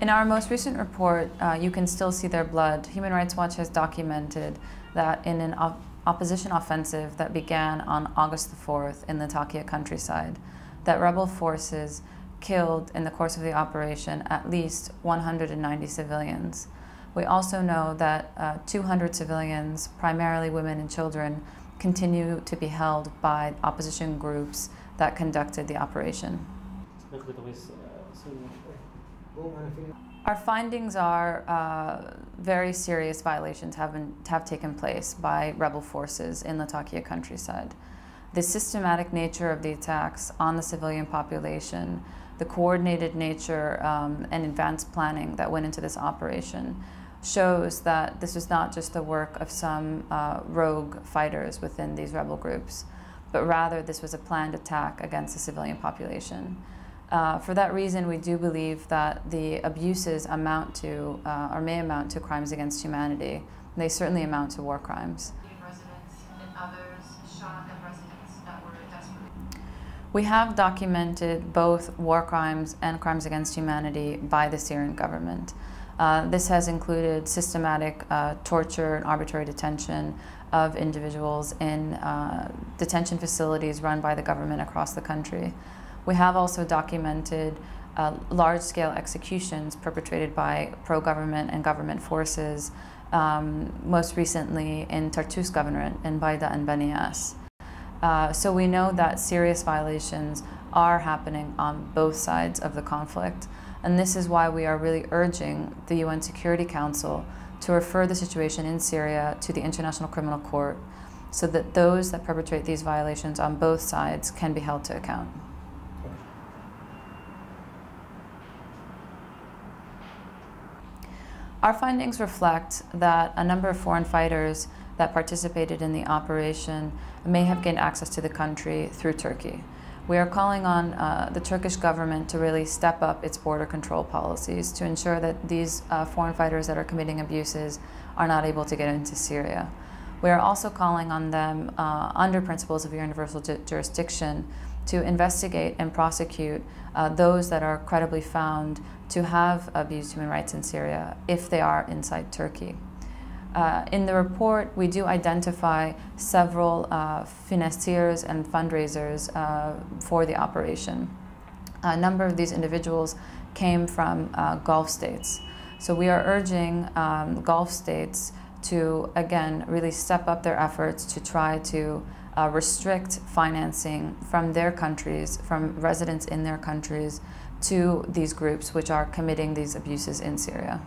In our most recent report, you can still see their blood. Human Rights Watch has documented that in an opposition offensive that began on August the 4th in the Latakia countryside, that rebel forces killed in the course of the operation at least 190 civilians. We also know that 200 civilians, primarily women and children, continue to be held by opposition groups that conducted the operation. Our findings are very serious violations have taken place by rebel forces in the Latakia countryside. The systematic nature of the attacks on the civilian population, the coordinated nature and advanced planning that went into this operation shows that this was not just the work of some rogue fighters within these rebel groups, but rather this was a planned attack against the civilian population. For that reason, we do believe that the abuses amount to, or may amount to, crimes against humanity. They certainly amount to war crimes. Residents and others shot at residents that were desperate. We have documented both war crimes and crimes against humanity by the Syrian government. This has included systematic torture and arbitrary detention of individuals in detention facilities run by the government across the country. We have also documented large-scale executions perpetrated by pro-government and government forces, most recently in Tartus Governorate in Bayda and Banias. So we know that serious violations are happening on both sides of the conflict, and this is why we are really urging the UN Security Council to refer the situation in Syria to the International Criminal Court so that those that perpetrate these violations on both sides can be held to account. Our findings reflect that a number of foreign fighters that participated in the operation may have gained access to the country through Turkey. We are calling on the Turkish government to really step up its border control policies to ensure that these foreign fighters that are committing abuses are not able to get into Syria. We are also calling on them, under principles of universal jurisdiction, to investigate and prosecute those that are credibly found to have abused human rights in Syria if they are inside Turkey. In the report, we do identify several financiers and fundraisers for the operation. A number of these individuals came from Gulf states. So we are urging Gulf states to, again, really step up their efforts to try to restrict financing from their countries, from residents in their countries, to these groups which are committing these abuses in Syria.